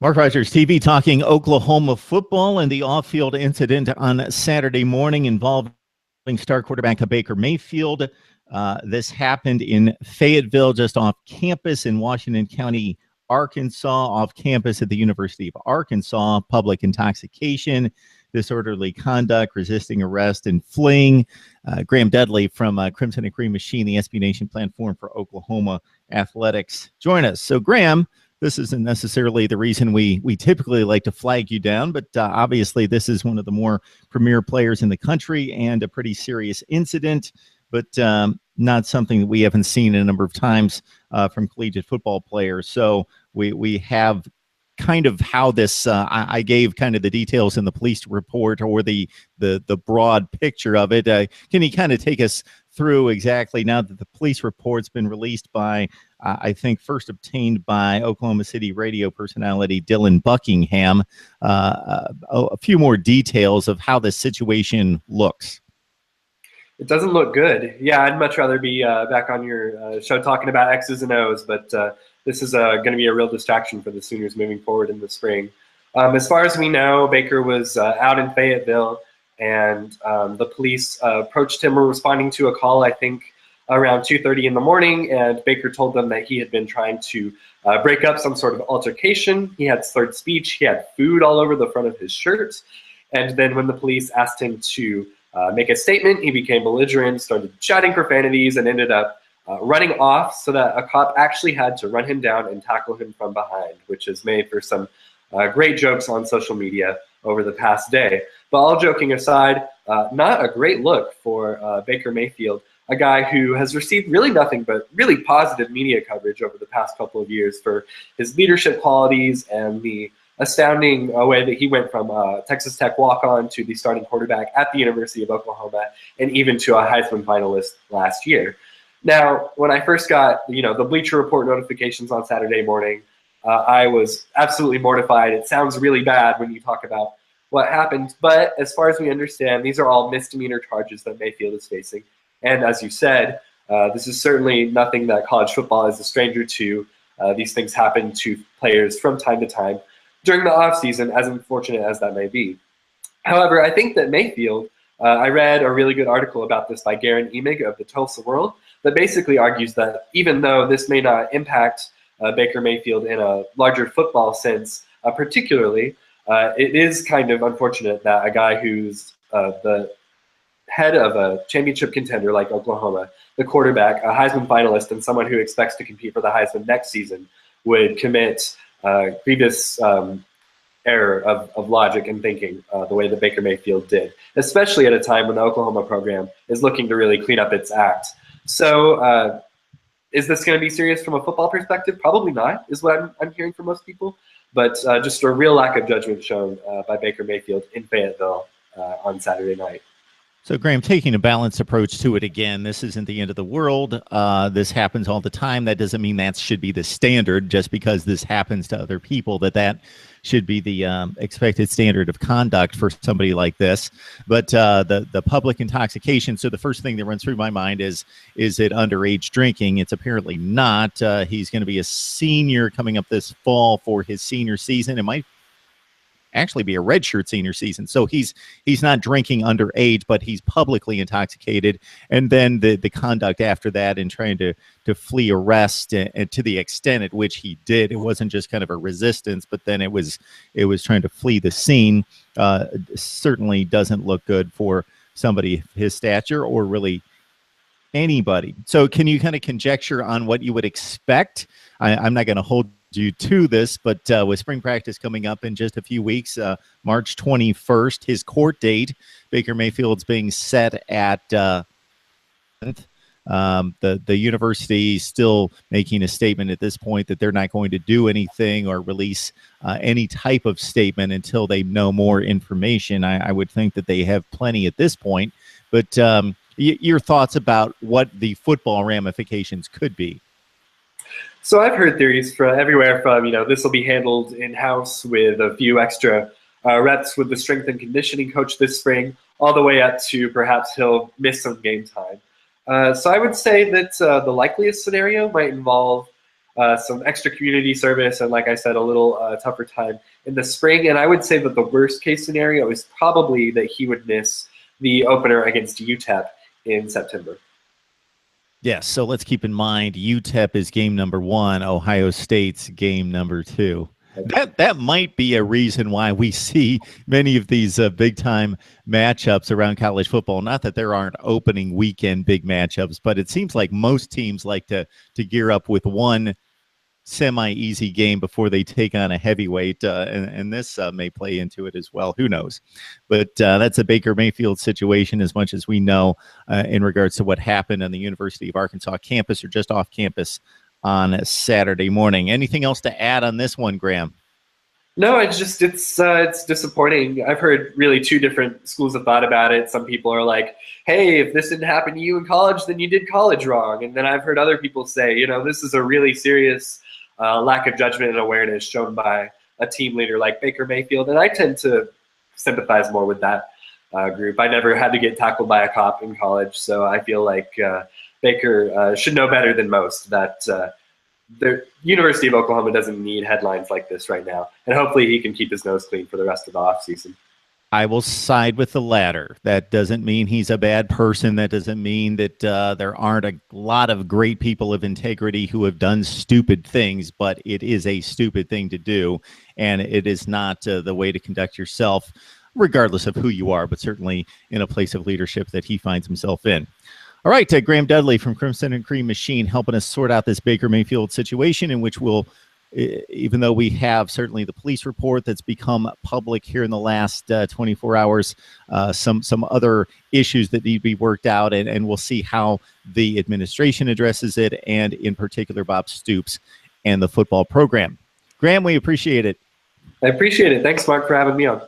Mark Rogers TV talking Oklahoma football and the off-field incident on Saturday morning involving star quarterback Baker Mayfield. This happened in Fayetteville, just off campus in Washington County, Arkansas, off campus at the University of Arkansas. Public intoxication, disorderly conduct, resisting arrest, and fleeing. Graham Dudley from Crimson and Cream Machine, the SB Nation platform for Oklahoma athletics, join us. So, Graham, this isn't necessarily the reason we typically like to flag you down, but obviously this is one of the more premier players in the country and a pretty serious incident, but not something that we haven't seen a number of times from collegiate football players. So we have kind of how this, I gave kind of the details in the police report or the broad picture of it. Can you kind of take us through exactly, now that the police report's been released by, I think first obtained by Oklahoma City radio personality Dylan Buckingham, a few more details of how this situation looks? It doesn't look good. Yeah, I'd much rather be back on your show talking about X's and O's, but this is going to be a real distraction for the Sooners moving forward in the spring. As far as we know, Baker was out in Fayetteville, and the police approached him responding to a call, I think, around 2:30 in the morning, and Baker told them that he had been trying to break up some sort of altercation. He had slurred speech. He had food all over the front of his shirt. And then when the police asked him to make a statement, he became belligerent, started shouting profanities, and ended up running off, so that a cop actually had to run him down and tackle him from behind, which has made for some great jokes on social media over the past day. But all joking aside, not a great look for Baker Mayfield, a guy who has received really nothing but really positive media coverage over the past couple of years for his leadership qualities and the astounding way that he went from Texas Tech walk-on to the starting quarterback at the University of Oklahoma, and even to a Heisman finalist last year. Now, when I first got the Bleacher Report notifications on Saturday morning, I was absolutely mortified. It sounds really bad when you talk about what happened, but as far as we understand, these are all misdemeanor charges that Mayfield is facing. And as you said, this is certainly nothing that college football is a stranger to. These things happen to players from time to time during the offseason, as unfortunate as that may be. However, I think that Mayfield, I read a really good article about this by Garen Emig of the Tulsa World that basically argues that even though this may not impact Baker Mayfield in a larger football sense particularly, it is kind of unfortunate that a guy who's the head of a championship contender like Oklahoma, the quarterback, a Heisman finalist, and someone who expects to compete for the Heisman next season would commit grievous error of logic and thinking the way that Baker Mayfield did, especially at a time when the Oklahoma program is looking to really clean up its act. So is this going to be serious from a football perspective? Probably not, is what I'm hearing from most people, but just a real lack of judgment shown by Baker Mayfield in Fayetteville on Saturday night. So, Graham, taking a balanced approach to it again, this isn't the end of the world. This happens all the time. That doesn't mean that should be the standard. Just because this happens to other people, that should be the expected standard of conduct for somebody like this. But the public intoxication, so the first thing that runs through my mind is it underage drinking? It's apparently not. He's going to be a senior coming up this fall for his senior season. It might actually be a redshirt senior season, so he's not drinking underage, but he's publicly intoxicated. And then the conduct after that in trying to flee arrest, and to the extent at which he did, it wasn't just kind of a resistance, but then it was trying to flee the scene. Certainly doesn't look good for somebody of his stature, or really anybody. So can you kind of conjecture on what you would expect? I'm not going to hold you to this, but with spring practice coming up in just a few weeks, March 21st, his court date, Baker Mayfield's being set at the university still making a statement at this point that they're not going to do anything or release any type of statement until they know more information. I would think that they have plenty at this point, but your thoughts about what the football ramifications could be? So I've heard theories from everywhere from, this will be handled in-house with a few extra reps with the strength and conditioning coach this spring, all the way up to perhaps he'll miss some game time. So I would say that the likeliest scenario might involve some extra community service, and like I said, a little tougher time in the spring. And I would say that the worst case scenario is probably that he would miss the opener against UTEP in September. Yes, so let's keep in mind UTEP is game number 1, Ohio State's game number 2. That might be a reason why we see many of these big-time matchups around college football. Not that there aren't opening weekend big matchups, but it seems like most teams like to gear up with one semi-easy game before they take on a heavyweight, and this may play into it as well. Who knows? But that's a Baker Mayfield situation as much as we know in regards to what happened on the University of Arkansas campus or just off campus on Saturday morning. Anything else to add on this one, Graham? No, it's disappointing. I've heard really 2 different schools of thought about it. Some people are like, hey, if this didn't happen to you in college, then you did college wrong. And then I've heard other people say, you know, this is a really serious lack of judgment and awareness shown by a team leader like Baker Mayfield. And I tend to sympathize more with that group. I never had to get tackled by a cop in college, so I feel like Baker should know better than most that the University of Oklahoma doesn't need headlines like this right now. And hopefully he can keep his nose clean for the rest of the offseason. I will side with the latter. That doesn't mean he's a bad person. That doesn't mean that there aren't a lot of great people of integrity who have done stupid things, but it is a stupid thing to do, and it is not the way to conduct yourself, regardless of who you are, but certainly in a place of leadership that he finds himself in. All right, Graham Dudley from Crimson and Cream Machine helping us sort out this Baker Mayfield situation, in which we'll, even though we have certainly the police report that's become public here in the last 24 hours, some other issues that need to be worked out, and we'll see how the administration addresses it, and in particular Bob Stoops and the football program. Graham, we appreciate it. I appreciate it. Thanks, Mark, for having me on.